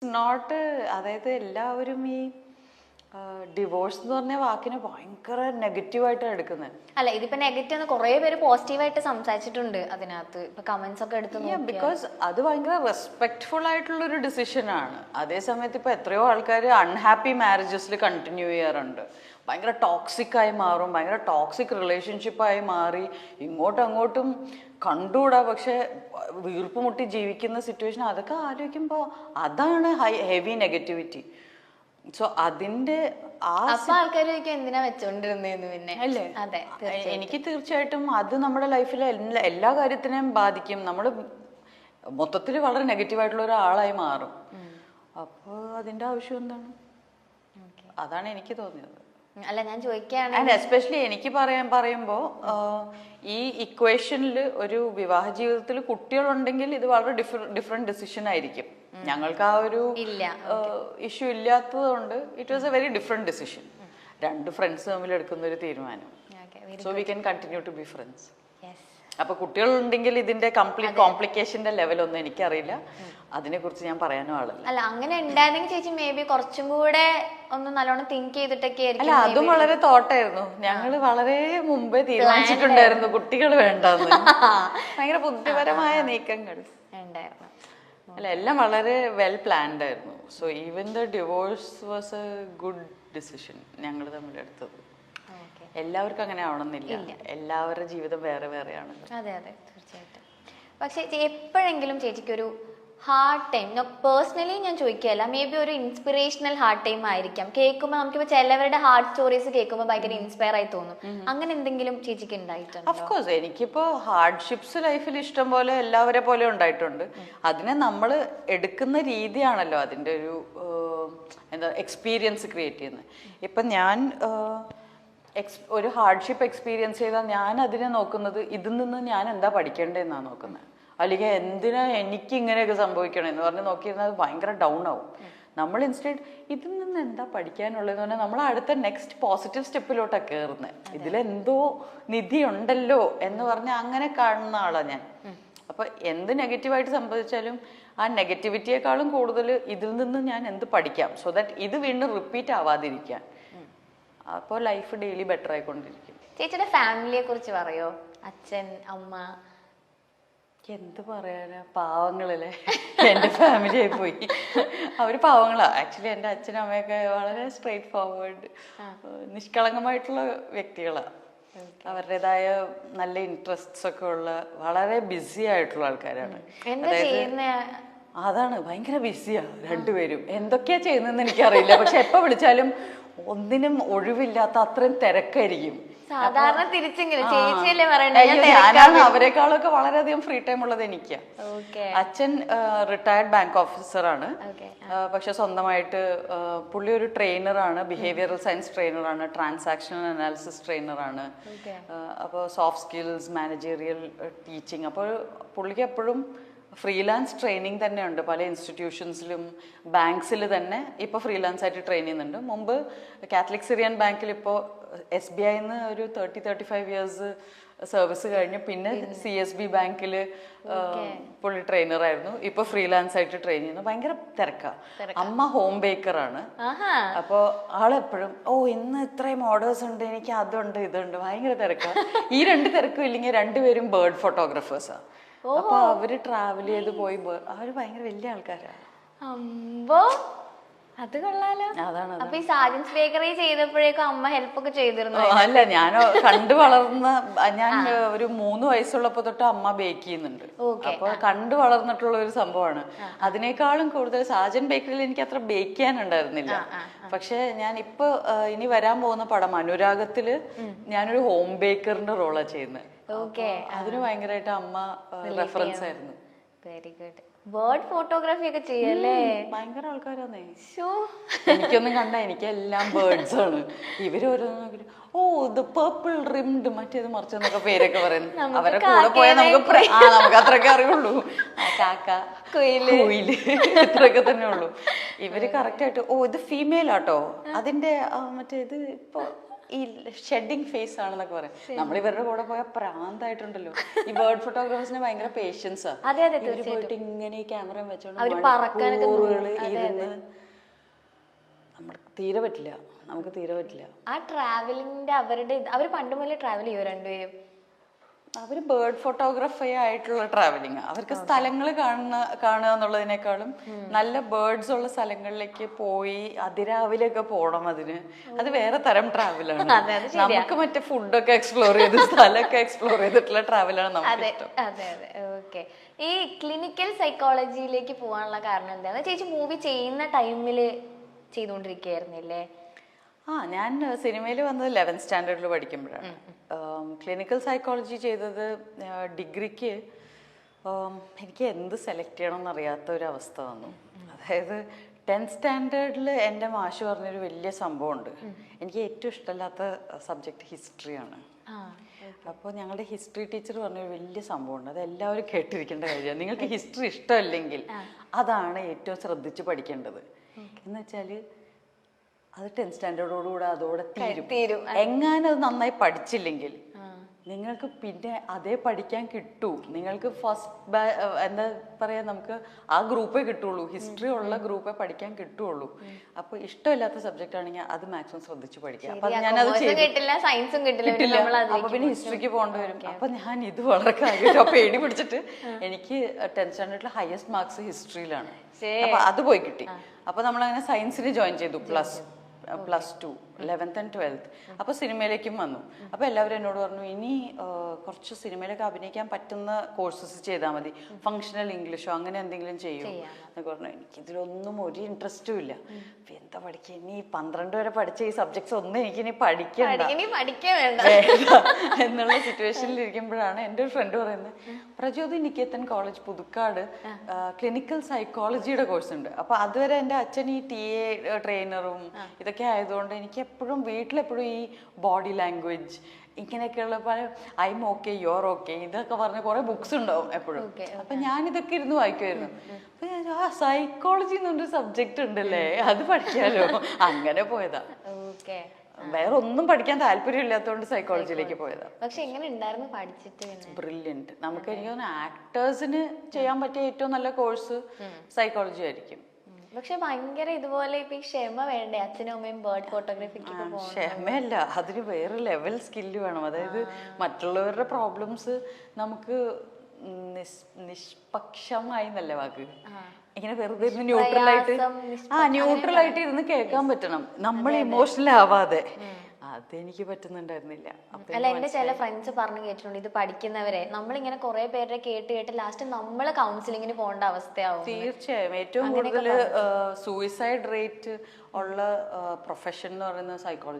Not അതായത് എല്ലാവരും ഈ ഡിവോഴ്സ് എന്ന് പറഞ്ഞ വാക്കിനെ ഭയങ്കര നെഗറ്റീവായിട്ടാണ് എടുക്കുന്നത്. അല്ല, ഇതിപ്പോ നെഗറ്റീവ് കുറെ പേര് പോസിറ്റീവായിട്ട് സംസാരിച്ചിട്ടുണ്ട് അതിനകത്ത്. ഇപ്പൊ കമന്റ്സ് ഒക്കെ എടുത്ത് ബിക്കോസ് അത് ഭയങ്കര റെസ്പെക്ട്ഫുൾ ആയിട്ടുള്ള ഒരു ഡിസിഷനാണ്. അതേ സമയത്ത് ഇപ്പൊ എത്രയോ ആൾക്കാർ അൺഹാപ്പി മാരേജസിൽ കണ്ടിന്യൂ ചെയ്യാറുണ്ട്. ഭയങ്കര ടോക്സിക് ആയി മാറും, ഭയങ്കര ടോക്സിക് റിലേഷൻഷിപ്പായി മാറി ഇങ്ങോട്ടും അങ്ങോട്ടും കണ്ടുകൂടാ, പക്ഷെ വീർപ്പ് മുട്ടി ജീവിക്കുന്ന സിറ്റുവേഷൻ അതൊക്കെ ആലോചിക്കുമ്പോൾ അതാണ് ഹെവി നെഗറ്റിവിറ്റി. സോ അതിന്റെ ആൾക്കാർ എന്തിനാ വെച്ചോണ്ടിരുന്നേന്ന് പിന്നെ അല്ലേ? അതെ, എനിക്ക് തീർച്ചയായിട്ടും അത് നമ്മുടെ ലൈഫിലെ എല്ലാ കാര്യത്തിനെയും ബാധിക്കും. നമ്മൾ മൊത്തത്തിൽ വളരെ നെഗറ്റീവായിട്ടുള്ള ഒരാളായി മാറും. അപ്പോൾ അതിന്റെ ആവശ്യം എന്താണ്? അതാണ് എനിക്ക് തോന്നിയത്. അല്ല, ഞാൻ ചോദിക്കുകയാണ്, ആൻഡ് എസ്പെഷ്യലി എനിക്ക് പറയുമ്പോൾ ഈ ഇക്വേഷനിൽ ഒരു വിവാഹ ജീവിതത്തിൽ കുട്ടികളുണ്ടെങ്കിൽ ഇത് വളരെ ഡിഫറെന്റ് ഡിസിഷൻ ആയിരിക്കും. ഞങ്ങൾക്ക് ആ ഒരു ഇഷ്യൂ ഇല്ലാത്തത് കൊണ്ട് it was a very different decision. രണ്ട് ഫ്രണ്ട്സ് തമ്മിൽ എടുക്കുന്ന ഒരു തീരുമാനം. So we can continue to be friends. അപ്പൊ കുട്ടികളുണ്ടെങ്കിൽ ഇതിന്റെ കംപ്ലീറ്റ് കോംപ്ലിക്കേഷന്റെ ലെവലൊന്നും എനിക്കറിയില്ല, അതിനെ കുറിച്ച് ഞാൻ പറയാനും ആളില്ല. അല്ല, അങ്ങനെ ഉണ്ടായിരുന്നെങ്കിൽ ചേച്ചി മേ ബി കുറച്ചും കൂടെ ഒന്ന് നല്ലോണം തിങ്ക് ചെയ്തിട്ടൊക്കെ ആയിരിക്കും. അല്ല, അതും വളരെ തോട്ടായിരുന്നു. ഞങ്ങള് വളരെ മുമ്പേ തീരുമാനിച്ചിട്ടുണ്ടായിരുന്നു കുട്ടികൾ വേണ്ടെന്ന്. ഭയങ്കര ബുദ്ധിപരമായ നീക്കങ്ങൾ ഉണ്ടായിരുന്നു. അല്ല, എല്ലാം വളരെ വെൽ പ്ലാൻഡ് ആയിരുന്നു. So even the divorce was A good decision ഞങ്ങൾ തമ്മിൽ എടുത്തത്. എല്ലാവർക്കും അങ്ങനെ ആവണമെന്നില്ല, എല്ലാവരുടെ ജീവിതം വേറെ വേറെയാണ്. അതെ അതെ, തീർച്ചയായിട്ടും. പക്ഷെ എപ്പോഴെങ്കിലും ചേച്ചിക്കൊരു ഹാർഡ് ടൈം, പേഴ്സണലി ഞാൻ ചോദിക്കുകയല്ല, മേ ബി ഒരു ഇൻസ്പിറേഷണൽ ഹാർഡ് ടൈം ആയിരിക്കാം. കേൾക്കുമ്പോൾ നമുക്കിപ്പോൾ ചിലവരുടെ ഹാർഡ് സ്റ്റോറീസ് കേൾക്കുമ്പോൾ ഭയങ്കര ഇൻസ്പയർ ആയി തോന്നും. അങ്ങനെ എന്തെങ്കിലും ചേച്ചിക്ക് ഉണ്ടായിട്ടുണ്ട്? ഓഫ്കോഴ്സ്, എനിക്കിപ്പോ ഹാർഡ്ഷിപ്സ് ലൈഫിൽ ഇഷ്ടം പോലെ എല്ലാവരെ പോലെ ഉണ്ടായിട്ടുണ്ട്. അതിനെ നമ്മൾ എടുക്കുന്ന രീതിയാണല്ലോ അതിൻ്റെ ഒരു എന്താ എക്സ്പീരിയൻസ് ക്രിയേറ്റ് ചെയ്യുന്നത്. ഇപ്പം ഞാൻ ഒരു ഹാർഡ്ഷിപ്പ് എക്സ്പീരിയൻസ് ചെയ്താൽ ഞാൻ അതിനെ നോക്കുന്നത് ഇതിൽ നിന്ന് ഞാൻ എന്താ പഠിക്കേണ്ടതെന്നാണ് നോക്കുന്നത്. അല്ലെങ്കിൽ എന്തിനാ എനിക്ക് ഇങ്ങനെയൊക്കെ സംഭവിക്കണമെന്ന് പറഞ്ഞ് നോക്കിയിരുന്നാൽ അത് ഭയങ്കര ഡൗൺ ആവും. നമ്മൾ ഇൻസ്റ്റെഡ് ഇതിൽ നിന്ന് എന്താ പഠിക്കാനുള്ളതെന്ന് പറഞ്ഞാൽ നമ്മൾ അടുത്ത നെക്സ്റ്റ് പോസിറ്റീവ് സ്റ്റെപ്പിലോട്ടാണ് കയറുന്നത്. ഇതിലെന്തോ നിധി ഉണ്ടല്ലോ എന്ന് പറഞ്ഞ് അങ്ങനെ കാണുന്ന ആളാണ് ഞാൻ. അപ്പൊ എന്ത് നെഗറ്റീവായിട്ട് സംഭവിച്ചാലും ആ നെഗറ്റിവിറ്റിയെക്കാളും കൂടുതൽ ഇതിൽ നിന്ന് ഞാൻ എന്ത് പഠിക്കാം, സോ ദാറ്റ് ഇത് വീണ്ടും റിപ്പീറ്റ് ആവാതിരിക്കാൻ. അപ്പോൾ ലൈഫ് ഡെയിലി ബെറ്റർ ആയിക്കൊണ്ടിരിക്കും. ചേച്ചിയുടെ ഫാമിലിയെ കുറിച്ച് പറയോ? അച്ഛൻ, അമ്മ? എന്ത് പറയാനാ, പാവങ്ങളല്ലേ. എൻ്റെ ഫാമിലി ആയി പോയി. അവര് പാവങ്ങളാ. ആക്ച്വലി എൻ്റെ അച്ഛനും അമ്മയൊക്കെ വളരെ സ്ട്രെയിറ്റ് ഫോർവേഡ്, നിഷ്കളങ്കമായിട്ടുള്ള വ്യക്തികളാണ്. അവരുടേതായ നല്ല ഇൻട്രസ്റ്റ്സ് ഒക്കെ ഉള്ള വളരെ ബിസി ആയിട്ടുള്ള ആൾക്കാരാണ്. അതാണ്, ഭയങ്കര ബിസിയാ രണ്ടുപേരും. എന്തൊക്കെയാ ചെയ്യുന്നതെന്ന് എനിക്കറിയില്ല, പക്ഷെ എപ്പോ വിളിച്ചാലും ഒന്നിനും ഒഴിവില്ലാത്ത അത്രയും തിരക്കായിരിക്കും. സാധാരണ ഞാനാണ് അവരെക്കാളൊക്കെ വളരെയധികം ഫ്രീ ടൈം ഉള്ളത് എനിക്കാ. അച്ഛൻ റിട്ടയർഡ് ബാങ്ക് ഓഫീസറാണ്, പക്ഷെ സ്വന്തമായിട്ട് പുള്ളി ഒരു ട്രെയിനറാണ്, ബിഹേവിയറൽ സയൻസ് ട്രെയിനറാണ്, ട്രാൻസാക്ഷണൽ അനാലിസിസ് ട്രെയിനറാണ്. അപ്പോൾ സോഫ്റ്റ് സ്കിൽസ്, മാനേജീരിയൽ ടീച്ചിങ്. അപ്പോൾ പുള്ളിക്ക് എപ്പോഴും ഫ്രീലാൻസ് ട്രെയിനിങ് തന്നെ ഉണ്ട്. പല ഇൻസ്റ്റിറ്റ്യൂഷൻസിലും ബാങ്ക്സിൽ തന്നെ ഇപ്പോൾ ഫ്രീലാൻസ് ആയിട്ട് ട്രെയിൻ ചെയ്യുന്നുണ്ട്. മുമ്പ് കാത്തലിക് സിറിയൻ ബാങ്കിൽ ഇപ്പോൾ SBIന്ന് ഒരു 35 ഇയേഴ്സ് സർവീസ് കഴിഞ്ഞു. പിന്നെ CSB ബാങ്കിൽ പുള്ളി ട്രെയിനറായിരുന്നു. ഇപ്പൊ ഫ്രീലാൻസ് ആയിട്ട് ട്രെയിൻ ചെയ്യുന്നു. ഭയങ്കര തിരക്കാ. അമ്മ ഹോം ബേക്കറാണ്. അപ്പോൾ ആളെപ്പോഴും ഇന്ന് ഇത്രയും ഓർഡേഴ്സ് ഉണ്ട്, എനിക്ക് അതുണ്ട് ഇതുണ്ട്, ഭയങ്കര തിരക്കാ. ഈ രണ്ട് തിരക്കും ഇല്ലെങ്കിൽ രണ്ടുപേരും ബേർഡ് ഫോട്ടോഗ്രാഫേഴ്സാ. അപ്പൊ അവര് ട്രാവൽ ചെയ്ത് പോയി, അവര് ഭയങ്കര വലിയ ആൾക്കാരാണ്. അത് കൊള്ളാലോ. അതാണ്. അപ്പൊ ഈ സാജൻസ് ബേക്കറി ചെയ്തപ്പോഴേക്കും അമ്മ ഹെൽപ്പ് ഒക്കെ ചെയ്തിരുന്നു? അല്ല, ഞാൻ കണ്ടു വളർന്ന, ഞാൻ ഒരു 3 വയസ്സുള്ളപ്പോ തൊട്ട് അമ്മ ബേക്ക് ചെയ്യുന്നുണ്ട്. അപ്പൊ കണ്ടു വളർന്നിട്ടുള്ള ഒരു സംഭവമാണ്. അതിനേക്കാളും കൂടുതൽ സാജൻ ബേക്കറിയിൽ എനിക്ക് അത്ര ബേക്ക് ചെയ്യാനുണ്ടായിരുന്നില്ല. പക്ഷെ ഞാൻ ഇപ്പൊ ഇനി വരാൻ പോകുന്ന പടം അനുരാഗത്തില് ഞാനൊരു ഹോം ബേക്കറിന്റെ റോളാണ് ചെയ്യുന്നത്. അതിന് ഭയങ്കരമായിട്ട് അമ്മ റെഫറൻസ് ആയിരുന്നു. Very good. ബേർഡ് ഫോട്ടോഗ്രാഫി ഒക്കെ ചെയ്യല്ലേ? ഭയങ്കര ആൾക്കാരാന്നേ. എനിക്കൊന്നും കണ്ട, എനിക്ക് എല്ലാം ബേർഡ്സ് ആണ്. ഇവര് ഓരോന്നും ഇത് പേർപ്പിൾ റിംഡ് മറ്റേത് മറിച്ചെന്നൊക്കെ പേരൊക്കെ പറയുന്നു. അവരെ കൂടെ പോയാൽ നമുക്ക് അത്രയൊക്കെ അറിയുള്ളൂ. കാക്ക, കുയില്, ഇത്രയൊക്കെ തന്നെ ഉള്ളൂ. ഇവര് കറക്റ്റ് ആയിട്ട് ഇത് ഫീമെയിൽ ആട്ടോ, അതിന്റെ മറ്റേ ഇത് ഇപ്പൊ ഈ ഷെഡിങ് ഫേസ് ആണെന്നൊക്കെ പറയാം. നമ്മൾ ഇവരുടെ കൂടെ പോയാൽ പ്രാന്തായിട്ടുണ്ടല്ലോ. ഈ ബേർഡ് ഫോട്ടോഗ്രാഫേഴ്സിന് ഭയങ്കര പേഷ്യൻസാ. പോയിട്ട് ഇങ്ങനെ ഈ ക്യാമറ വെച്ചോണ്ട് ഇരുന്ന് നമുക്ക് തീരെ പറ്റില്ല. ആ ട്രാവലിംഗിന്റെ അവര് പണ്ട് മുതലേ ട്രാവൽ ചെയ്യോ രണ്ടുപേരും? അവര് ബേർഡ് ഫോട്ടോഗ്രാഫി ആയിട്ടുള്ള ട്രാവലിംഗ്. അവർക്ക് സ്ഥലങ്ങൾ കാണുക എന്നുള്ളതിനേക്കാളും നല്ല ബേർഡ്സ് ഉള്ള സ്ഥലങ്ങളിലേക്ക് പോയി അതിരാവിലെയൊക്കെ പോകണം. അത് വേറെ തരം ട്രാവലാണ്. നമുക്ക് മറ്റേ ഫുഡൊക്കെ എക്സ്പ്ലോർ ചെയ്ത് സ്ഥലമൊക്കെ എക്സ്പ്ലോർ ചെയ്തിട്ടുള്ള ട്രാവലാണ് നമുക്ക് ഇഷ്ടം. അതെ അതെ, ഓക്കെ. ഈ ക്ലിനിക്കൽ സൈക്കോളജിയിലേക്ക് പോകാനുള്ള കാരണം എന്താണ്? ചേച്ചി മൂവി ചെയ്യുന്ന ടൈമില് ചെയ്തുകൊണ്ടിരിക്കുകയായിരുന്നില്ലേ? ഞാൻ സിനിമയിൽ വന്നത് 11th സ്റ്റാൻഡേർഡിൽ പഠിക്കുമ്പോഴാണ്. ക്ലിനിക്കൽ സൈക്കോളജി ചെയ്തത് ഡിഗ്രിക്ക്. എനിക്ക് എന്ത് സെലക്ട് ചെയ്യണം എന്നറിയാത്ത ഒരു അവസ്ഥ വന്നു. അതായത് 10th സ്റ്റാൻഡേർഡിൽ എൻ്റെ മാഷ് പറഞ്ഞൊരു വലിയ സംഭവമുണ്ട്. എനിക്ക് ഏറ്റവും ഇഷ്ടമില്ലാത്ത സബ്ജക്റ്റ് ഹിസ്റ്ററിയാണ്. അപ്പോൾ ഞങ്ങളുടെ ഹിസ്റ്ററി ടീച്ചർ പറഞ്ഞൊരു വലിയ സംഭവമുണ്ട്. അത് എല്ലാവരും കേട്ടിരിക്കേണ്ട കാര്യമാണ്. നിങ്ങൾക്ക് ഹിസ്റ്ററി ഇഷ്ടമല്ലെങ്കിൽ അതാണ് ഏറ്റവും ശ്രദ്ധിച്ച് പഠിക്കേണ്ടത്. എന്ന് വെച്ചാൽ അത് 10th സ്റ്റാൻഡേർഡോടുകൂടെ അതോടെ തീരും. എങ്ങാനും അത് നന്നായി പഠിച്ചില്ലെങ്കിൽ നിങ്ങൾക്ക് പിന്നെ അതേ പഠിക്കാൻ കിട്ടൂ. നിങ്ങൾക്ക് ഫസ്റ്റ് എന്താ പറയാ, നമുക്ക് ആ ഗ്രൂപ്പേ കിട്ടുള്ളൂ. ഹിസ്റ്ററി ഉള്ള ഗ്രൂപ്പേ പഠിക്കാൻ കിട്ടുള്ളൂ. അപ്പൊ ഇഷ്ടമില്ലാത്ത സബ്ജക്റ്റ് ആണെങ്കിൽ അത് മാക്സിമം ശ്രദ്ധിച്ച് പഠിക്കുക. അപ്പൊ ഞാനത് കിട്ടില്ല. അപ്പൊ പിന്നെ ഹിസ്റ്ററിക്ക് പോകേണ്ടി വരും. അപ്പൊ ഞാൻ ഇത് വളരെ കാര്യമായിട്ട് പേടി പിടിച്ചിട്ട് എനിക്ക് 10th സ്റ്റാൻഡേർഡിൽ ഹയസ്റ്റ് മാർക്സ് ഹിസ്റ്ററിയിലാണ്. അപ്പൊ അത് പോയി കിട്ടി. അപ്പൊ നമ്മളങ്ങനെ സയൻസിന് ജോയിൻ ചെയ്തു. +2 11th and 12th. അപ്പോൾ സിനിമയിലേക്കും വന്നു. അപ്പോൾ എല്ലാവരും എന്നോട് പറഞ്ഞു, ഇനി കുറച്ച് സിനിമയിലൊക്കെ അഭിനയിക്കാൻ പറ്റുന്ന കോഴ്സസ് ചെയ്താൽ മതി, ഫങ്ഷണൽ ഇംഗ്ലീഷോ അങ്ങനെ എന്തെങ്കിലും ചെയ്യും എന്നൊക്കെ പറഞ്ഞു. എനിക്കിതിലൊന്നും ഒരു ഇൻട്രസ്റ്റും ഇല്ല. അപ്പം എന്താ പഠിക്കുക, ഇനി 12 വരെ പഠിച്ച ഈ സബ്ജക്ട്സ് ഒന്നും എനിക്കിനി പഠിക്കണ്ട എന്നുള്ള സിറ്റുവേഷനിൽ ഇരിക്കുമ്പോഴാണ് എൻ്റെ ഒരു ഫ്രണ്ട് പറയുന്നത്, പ്രചോദി നികേതൻ കോളേജ് പുതുക്കാട് ക്ലിനിക്കൽ സൈക്കോളജിയുടെ കോഴ്സ് ഉണ്ട്. അപ്പോൾ അതുവരെ എൻ്റെ അച്ഛൻ ഈ TA ട്രെയിനറും ഇതൊക്കെ ആയതുകൊണ്ട് എനിക്ക് എപ്പോഴും വീട്ടിലെപ്പോഴും ഈ ബോഡി ലാംഗ്വേജ് ഇങ്ങനെയൊക്കെയുള്ള പല I'm okay, you're okay ഇതൊക്കെ പറഞ്ഞ കുറെ ബുക്സ് ഉണ്ടാവും എപ്പോഴും. അപ്പൊ ഞാൻ ഇതൊക്കെ ഇരുന്ന് വായിക്കുമായിരുന്നു. അപ്പൊ ഞാൻ സൈക്കോളജി എന്നൊരു സബ്ജക്ട് ഉണ്ടല്ലേ, അത് പഠിക്കാലോ, അങ്ങനെ പോയതാ. വേറെ ഒന്നും പഠിക്കാൻ താല്പര്യം ഇല്ലാത്തതുകൊണ്ട് സൈക്കോളജിയിലേക്ക് പോയതാ. പക്ഷെ എങ്ങനെ ഉണ്ടായിരുന്നു പഠിച്ചിട്ട്? ബ്രില്യന്റ്. നമുക്ക് എനിക്ക് തോന്നുന്നു ആക്ടേഴ്സിന് ചെയ്യാൻ പറ്റിയ ഏറ്റവും നല്ല കോഴ്സ് സൈക്കോളജി ആയിരിക്കും. പക്ഷെ ഭയങ്കര ഇതുപോലെ ഇപ്പൊ ഈ ക്ഷമ വേണ്ടേ അച്ഛനും അമ്മയും ബേർഡ് ഫോട്ടോഗ്രാഫിക്ക്? ക്ഷമയല്ല, അതിന് വേറെ ലെവൽ സ്കില്ല് വേണം. അതായത് മറ്റുള്ളവരുടെ പ്രോബ്ലംസ് നമുക്ക് നിഷ്പക്ഷമായി നല്ല വാക്ക് ഇങ്ങനെ വെറുതെ ന്യൂട്രൽ ആയിട്ട് ഇരുന്ന് കേൾക്കാൻ പറ്റണം, നമ്മൾ ഇമോഷണൽ ആവാതെ. അതെനിക്ക് പറ്റുന്നുണ്ടായിരുന്നില്ല. അല്ല, എന്റെ ചില ഫ്രണ്ട്സ് പറഞ്ഞു കേട്ടിട്ടുണ്ട്, ഇത് പഠിക്കുന്നവരെ നമ്മളിങ്ങനെ കുറെ പേരുടെ കേട്ട് ലാസ്റ്റ് നമ്മള് കൗൺസിലിങ്ങിന് പോകേണ്ട അവസ്ഥയാവും. തീർച്ചയായും. ഏറ്റവും കൂടുതൽ സൂയിസൈഡ് റേറ്റ് ഉള്ള പ്രൊഫഷൻ എന്ന് പറയുന്നത് സൈക്കോളജി.